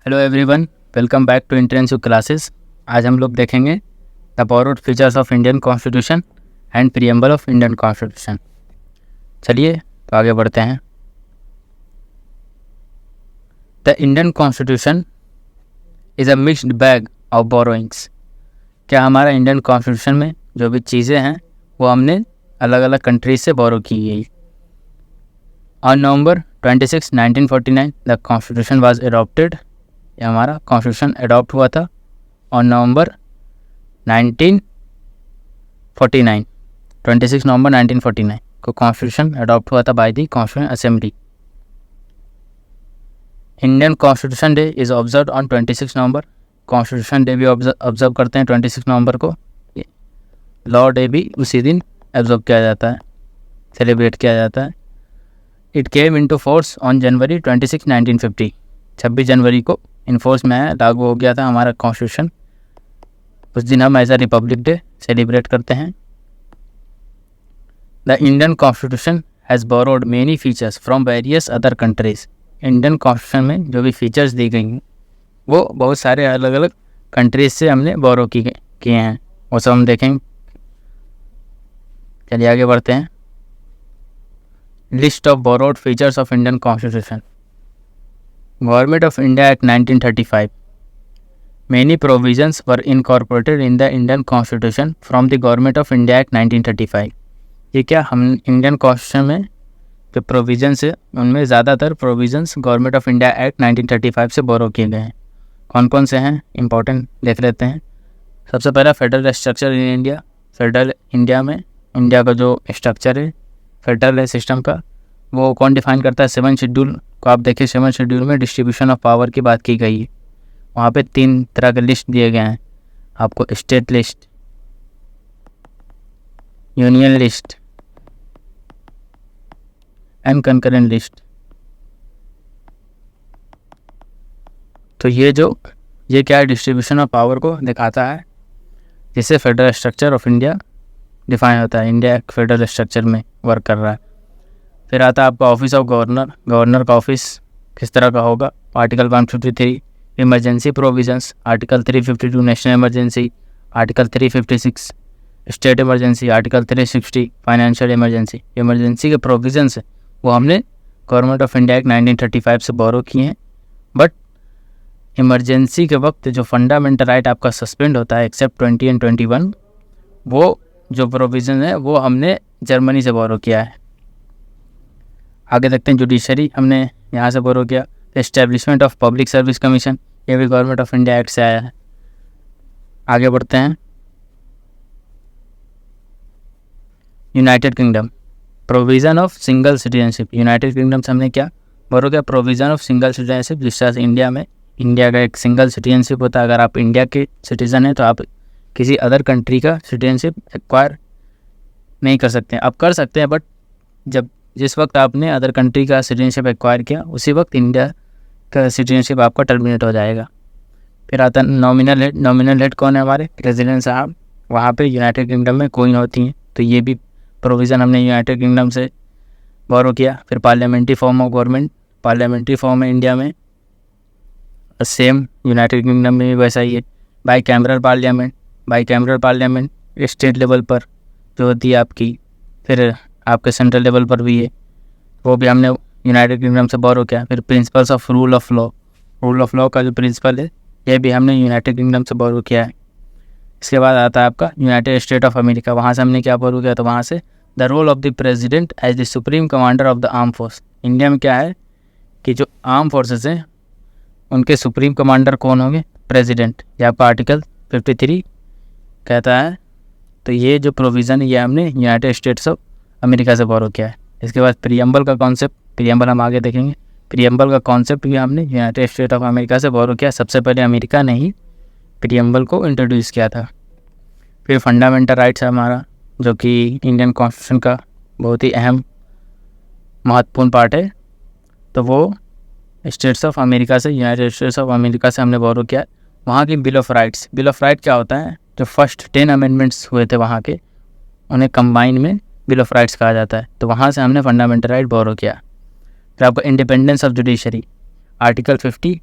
Hello everyone, welcome back to intensive classes. आज हम लोग देखेंगे the borrowed features of Indian constitution and preamble of Indian constitution. चलिए तो आगे बढ़ते हैं। The Indian constitution is a mixed bag of borrowings. क्या हमारा इंडियन कॉन्स्टिट्यूशन में जो भी चीज़ें हैं वो हमने अलग अलग कंट्रीज से बोरो की गई। On November 26, 1949 the constitution was adopted. ये हमारा कॉन्स्टिट्यूशन अडॉप्ट हुआ था ऑन नवंबर 1949। 26 नवंबर 1949 को कॉन्स्टिट्यूशन अडॉप्ट हुआ था by the constitution assembly. Indian constitution day is observe on 26 November. Constitution day भी ऑब्जर्व करते हैं 26 नवंबर को। लॉ डे भी उसी दिन ऑब्जर्व किया जाता है, सेलिब्रेट किया जाता है। It came into force on January 26, 1950। 26 जनवरी को इन्फोर्स में आया, लागू हो गया था हमारा कॉन्स्टिट्यूशन। उस दिन हम as a republic day celebrate करते हैं। The Indian constitution has borrowed many features from various other countries. Indian constitution में जो भी फीचर्स दी गई हैं वो बहुत सारे अलग अलग कंट्रीज से हमने बोरो किए हैं, वो सब हम देखेंगे। चलिए आगे बढ़ते हैं। List of borrowed features of Indian constitution. Government of India Act 1935. Many provisions were incorporated in the Indian Constitution from the Government of India Act 1935. ये क्या हम इंडियन कॉन्स्टिट्यूशन में जो प्रोविजंस है उनमें ज़्यादातर provisions government of India act 1935 से बोरो किए गए हैं। कौन कौन से हैं इंपॉर्टेंट देख लेते हैं। सबसे पहला federal structure in India. Federal India में इंडिया का जो स्ट्रक्चर है फेडरल सिस्टम का वो कौन डिफाइन करता है। 7 शेड्यूल को आप देखिए, 7 शेड्यूल में डिस्ट्रीब्यूशन ऑफ पावर की बात की गई है। वहाँ पे 3 तरह के लिस्ट दिए गए हैं आपको, state list, union list and concurrent list. तो ये क्या है, डिस्ट्रीब्यूशन ऑफ पावर को दिखाता है, जिससे federal structure of India define होता है। इंडिया एक फेडरल स्ट्रक्चर में वर्क कर रहा है। फिर आता है आपका ऑफिस ऑफ गवर्नर। गवर्नर का ऑफिस किस तरह का होगा। Article 153 emergency provisions, article 352 national emergency, article 356 state emergency, article 360 financial emergency. Emergency के प्रोविजंस है वो हमने गवर्नमेंट ऑफ इंडिया एक्ट 1935 से बोरो किए हैं। बट इमरजेंसी के वक्त जो फंडामेंटल राइट आपका सस्पेंड होता है एक्सेप्ट 20 एंड 21, वो जो प्रोविज़न है वो हमने जर्मनी से बोरो किया है। आगे देखते हैं जुडिशरी हमने यहाँ से बोरो किया। Establishment of public service commission, ये भी गवर्नमेंट ऑफ इंडिया एक्ट से आया है। आगे बढ़ते हैं। United kingdom, provision of single citizenship. United kingdom से हमने क्या बोरो किया, प्रोविज़न ऑफ सिंगल सिटीजनशिप। जिस तरह से इंडिया में इंडिया का एक सिंगल सिटीजनशिप होता है। अगर आप इंडिया के सिटीज़न हैं तो आप किसी अदर कंट्री का सिटीजनशिप एक्वायर नहीं कर सकते हैं। आप कर सकते हैं, बट जिस वक्त आपने अदर कंट्री का सिटीजनशिप एक्वायर किया उसी वक्त इंडिया का सिटीजनशिप आपका टर्मिनेट हो जाएगा। फिर आता है नॉमिनल हेड। नॉमिनल हेड कौन है, हमारे प्रेसिडेंट साहब। वहाँ पे यूनाइटेड किंगडम में कोइन होती हैं, तो ये भी प्रोविज़न हमने यूनाइटेड किंगडम से बोरो किया। फिर parliamentary form of government, parliamentary form है इंडिया में, सेम यूनाइटेड किंगडम में भी वैसा ही है। By cameral parliament, by cameral parliament state level पर जो होती है आपकी, फिर आपके सेंट्रल लेवल पर भी है, वो भी हमने यूनाइटेड किंगडम से बोरो किया। फिर principles of rule of law, rule of law का जो प्रिंसिपल है ये भी हमने यूनाइटेड किंगडम से बोरो किया है। इसके बाद आता है आपका यूनाइटेड स्टेट ऑफ अमेरिका। वहाँ से हमने क्या बोरो किया, तो वहाँ से the role of the president as the supreme commander of the arm force. India में क्या है कि जो आर्म फोर्सेस हैं उनके सुप्रीम कमांडर कौन होंगे, प्रेसिडेंट। ये आपका आर्टिकल 53 कहता है। तो ये जो प्रोविज़न है ये हमने यूनाइटेड स्टेट्स ऑफ अमेरिका से बोरो किया है। इसके बाद प्रीएम्बल का कॉन्सेप्ट, प्रीएम्बल हम आगे देखेंगे। प्रीएम्बल का कॉन्सेप्ट भी हमने यूनाइटेड स्टेट ऑफ अमेरिका से बोरो किया। सबसे पहले अमेरिका ने ही प्रीएम्बल को इंट्रोड्यूस किया था। फिर फंडामेंटल राइट्स है हमारा, जो कि इंडियन कॉन्स्टिट्यूशन का बहुत ही अहम महत्वपूर्ण पार्ट है। तो वो स्टेट्स ऑफ अमेरिका से, यूनाइटेड स्टेट्स ऑफ अमेरिका से हमने बोरो किया। वहाँ की bill of rights, bill of right क्या होता है, जो फर्स्ट 10 अमेंडमेंट्स हुए थे वहाँ के, उन्हें कंबाइन में बिल ऑफ राइट्स कहा जाता है। तो वहाँ से हमने फंडामेंटल राइट बोरो किया। फिर आपका independence of judiciary, article 50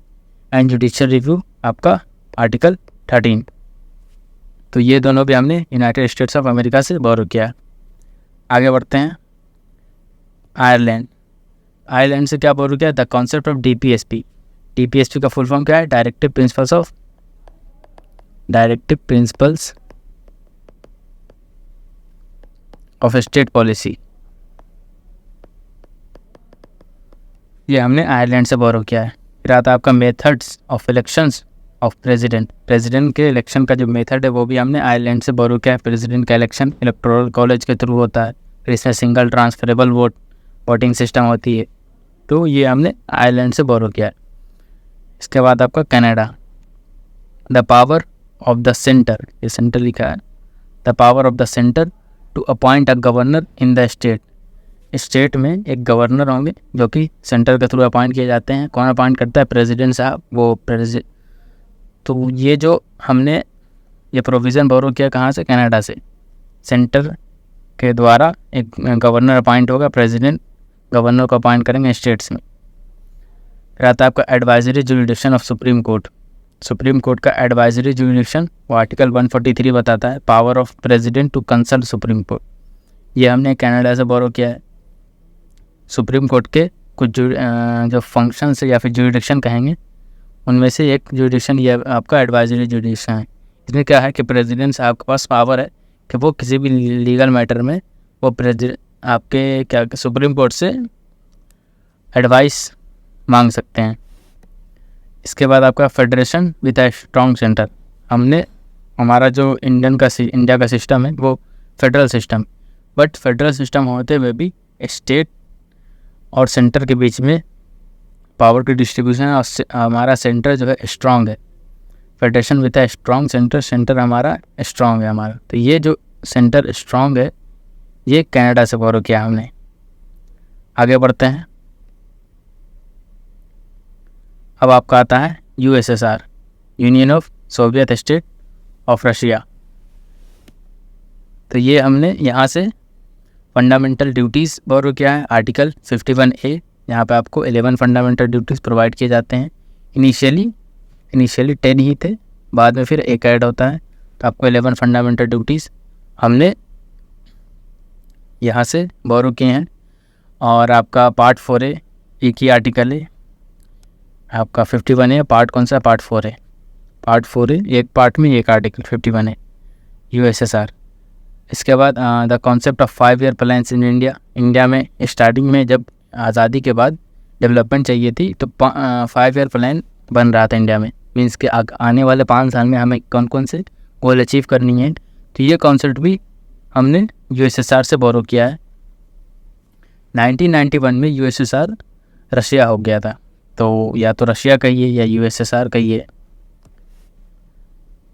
and judicial review आपका आर्टिकल 13। तो ये दोनों भी हमने यूनाइटेड स्टेट्स ऑफ अमेरिका से बोरो किया। आगे बढ़ते हैं। आयरलैंड। आयरलैंड से क्या बोरो किया? The concept of DPSP। DPSP का फुल फॉर्म क्या है? Directive principles of state policy. ये हमने आयरलैंड से बोरो किया है। फिर आता है आपका methods of elections of president के इलेक्शन का जो मेथड है वो भी हमने आयरलैंड से बोरो किया है। प्रेसिडेंट का इलेक्शन इलेक्टोरल कॉलेज के थ्रू होता है, फिर इसमें सिंगल ट्रांसफरेबल वोटिंग सिस्टम होती है। तो ये हमने आयरलैंड से बोरो किया है। इसके बाद आपका Canada. The power of the centre, ये सेंटर लिखा है, the power of the centre to appoint a governor in the state में एक गवर्नर होंगे जो कि सेंटर के थ्रू अपॉइंट किए जाते हैं। कौन अपॉइंट करता है? प्रेसिडेंट साहब। तो ये जो हमने ये प्रोविज़न बोरो किया कहाँ से? कनाडा से। सेंटर के द्वारा एक गवर्नर अपॉइंट होगा, प्रेसिडेंट गवर्नर को अपॉइंट करेंगे स्टेट्स में। फिर आता है आपका advisory jurisdiction of supreme court. Supreme court का एडवाइजरी जुरिडिक्शन वो आर्टिकल 143 बताता है, power of president to consult supreme court. ये हमने कनाडा से बोरो किया है। सुप्रीम कोर्ट के कुछ जो फंक्शंस या फिर जुरिडिक्शन कहेंगे उनमें से एक जुरिडिक्शन ये आपका एडवाइजरी जुरिडिक्शन है। इसमें क्या है कि प्रेसिडेंट साहब के पास पावर है कि वो किसी भी लीगल मैटर में वो आपके क्या सुप्रीम कोर्ट से एडवाइस मांग सकते हैं। इसके बाद आपका federation with a strong centre. हमारा जो इंडिया का सिस्टम है वो federal system, but federal system होते हुए भी स्टेट और सेंटर के बीच में पावर की डिस्ट्रीब्यूशन है और हमारा सेंटर जो है स्ट्रॉन्ग है। Federation with a strong centre, centre हमारा स्ट्रॉन्ग है हमारा। तो ये जो सेंटर स्ट्रॉन्ग है ये कनाडा से बोरो किया हमने। आगे बढ़ते हैं। अब आपका आता है USSR, union of Soviet state of Russia. तो ये हमने यहाँ से फंडामेंटल ड्यूटीज़ बोरो किया है, आर्टिकल 51A। यहाँ पे आपको 11 फंडामेंटल ड्यूटीज़ प्रोवाइड किए जाते हैं। इनिशियली 10 ही थे, बाद में फिर एक ऐड होता है, तो आपको 11 फंडामेंटल ड्यूटीज़ हमने यहाँ से बोरो किए हैं। और आपका पार्ट 4A एक ही आर्टिकल है, आपका 51A पार्ट कौन सा? पार्ट 4 है। पार्ट 4A एक पार्ट में एक आर्टिकल 51A USSR। इसके बाद the concept of 5 year plans in India में स्टार्टिंग में जब आज़ादी के बाद डेवलपमेंट चाहिए थी तो 5 ईयर प्लान बन रहा था इंडिया में। मीन्स कि आने वाले 5 साल में हमें कौन कौन से गोल अचीव करनी है। तो ये कॉन्सेप्ट भी हमने USSR से बोरो किया है। 1991 में USSR रशिया हो गया था, तो या तो रशिया कहिए या USSR कहिए।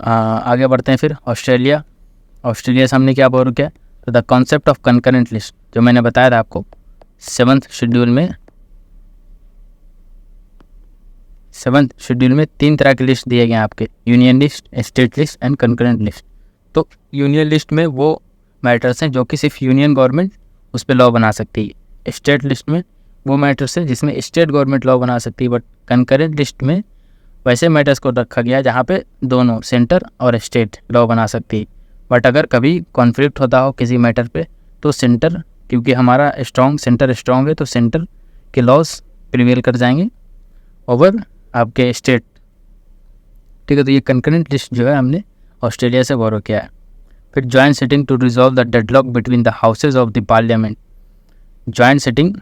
आगे बढ़ते हैं। फिर ऑस्ट्रेलिया से हमने क्या बोरो किया? तो the concept of concurrent list, जो मैंने बताया था आपको 7th शेड्यूल में 3 तरह की लिस्ट दिए गए हैं आपके, union list, state list and concurrent list. तो यूनियन लिस्ट में वो मैटर्स हैं जो कि सिर्फ यूनियन गवर्नमेंट उस पर लॉ बना सकती है। स्टेट लिस्ट में वो मैटर्स हैं जिसमें स्टेट गवर्नमेंट लॉ बना सकती है। बट कंकरेंट लिस्ट में वैसे मैटर्स को रखा गया है जहाँ पे दोनों सेंटर और स्टेट लॉ बना सकती है। बट अगर कभी कॉन्फ्लिक्ट होता हो किसी मैटर पे तो सेंटर, क्योंकि हमारा सेंटर स्ट्रॉन्ग है तो सेंटर के लॉस प्रिवेल कर जाएंगे ओवर आपके स्टेट। ठीक है, तो ये कंकरेंट लिस्ट जो है हमने ऑस्ट्रेलिया से बोरो किया है। फिर joint sitting to resolve the deadlock between the houses of the parliament. Joint sitting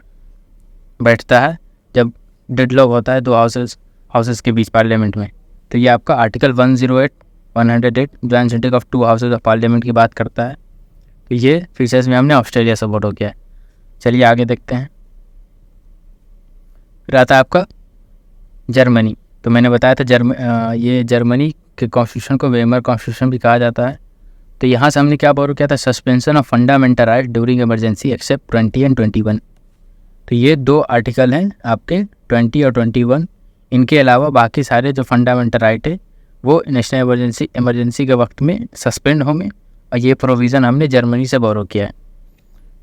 बैठता है जब डेडलॉक होता है 2 हाउसेज के बीच पार्लियामेंट में। तो ये आपका article 108 joint sitting of 2 houses of parliament की बात करता है। तो ये फीचर्स में हमने ऑस्ट्रेलिया से बोरो किया है। चलिए आगे देखते हैं। फिर आता है आपका जर्मनी। तो मैंने बताया था ये जर्मनी के कॉन्स्टिट्यूशन को वेमर कॉन्स्टिट्यूशन भी कहा जाता है। तो यहाँ से हमने क्या बोरो किया था? Suspension of fundamental right during emergency except 20 and 21। तो ये 2 आर्टिकल हैं आपके 20 और 21। इनके अलावा बाकी सारे जो फंडामेंटल राइट है वो नेशनल इमरजेंसी के वक्त में सस्पेंड होंगे, और ये प्रोविज़न हमने जर्मनी से बोरो किया है।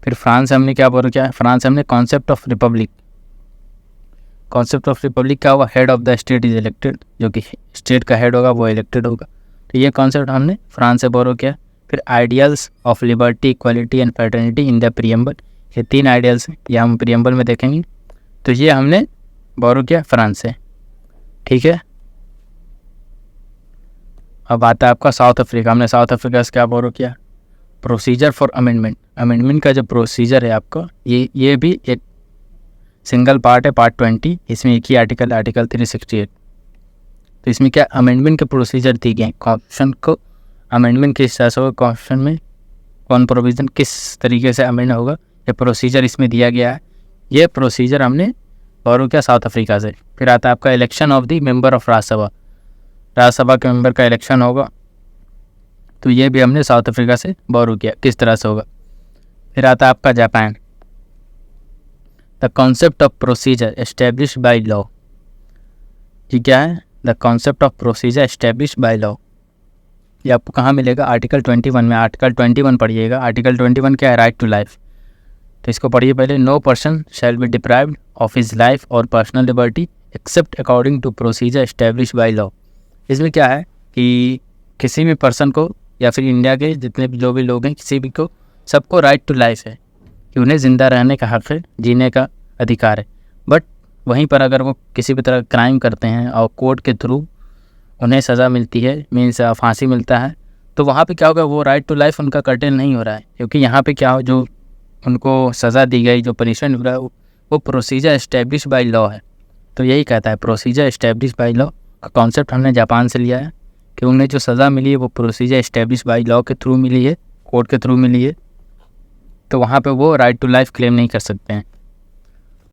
फिर फ्रांस हमने क्या बोरो किया है? फ्रांस हमने concept of Republic concept of Republic क्या होगा, head of the state is elected, जो कि स्टेट का हेड होगा वो इलेक्टेड होगा। तो ये कॉन्सेप्ट हमने फ्रांस से बोरो किया। फिर ideals of liberty, equality and fraternity in the preamble, ये 3 आइडियल्स हैं, ये हम प्रीएम्बल में देखेंगे। तो ये हमने बोरो किया फ्रांस से, ठीक है। अब आता है आपका साउथ अफ्रीका। हमने साउथ अफ्रीका से क्या बोरो किया, प्रोसीजर फॉर अमेंडमेंट। अमेंडमेंट का जो प्रोसीजर है आपका, ये भी एक सिंगल पार्ट है, पार्ट 20। इसमें एक ही आर्टिकल, आर्टिकल 368। तो इसमें क्या अमेंडमेंट के प्रोसीजर दिए गए हैं, कॉन्स्टिट्यूशन को अमेंडमेंट किस हिसाब से होगा, कॉन्स्टिट्यूशन में कौन प्रोविज़न किस तरीके से अमेंड होगा, ये प्रोसीजर इसमें दिया गया है। ये प्रोसीजर हमने बोरो किया साउथ अफ्रीका से। फिर आता है आपका election of the member of Rajya Sabha, Rajya Sabha के मेंबर का इलेक्शन होगा, तो ये भी हमने साउथ अफ्रीका से बोरो किया, किस तरह से होगा। फिर आता है आपका Japan. The concept of procedure establish by law, ये क्या है, the concept of procedure establish by law. ये आपको कहाँ मिलेगा, आर्टिकल 21 में। आर्टिकल 21 पढ़िएगा। आर्टिकल 21 क्या है, राइट टू लाइफ। तो इसको पढ़िए पहले। No person shall be deprived of his life और personal liberty except according to procedure establish by law. इसमें क्या है कि किसी भी पर्सन को, या फिर इंडिया के जितने भी जो भी लोग हैं, किसी भी को, सबको राइट टू लाइफ है कि उन्हें ज़िंदा रहने का हक़ है, जीने का अधिकार है। बट वहीं पर अगर वो किसी भी तरह क्राइम करते हैं और कोर्ट के थ्रू उन्हें सज़ा मिलती है, मीन्स फांसी मिलता है, तो वहाँ पे क्या होगा, वो राइट टू लाइफ उनका कर्टेन नहीं हो रहा है। क्योंकि यहाँ पे क्या हो, जो उनको सज़ा दी गई, जो पनिशमेंट मिल रहा है, वो प्रोसीजर एस्टेब्लिश बाय लॉ है। तो यही कहता है, प्रोसीजर एस्टेब्लिश बाय लॉ का कॉन्सेप्ट हमने जापान से लिया है कि उन्हें जो सज़ा मिली है वो प्रोसीजर एस्टेब्लिश बाय लॉ के थ्रू मिली है, कोर्ट के थ्रू मिली है। तो वहाँ पे वो राइट टू लाइफ क्लेम नहीं कर सकते हैं।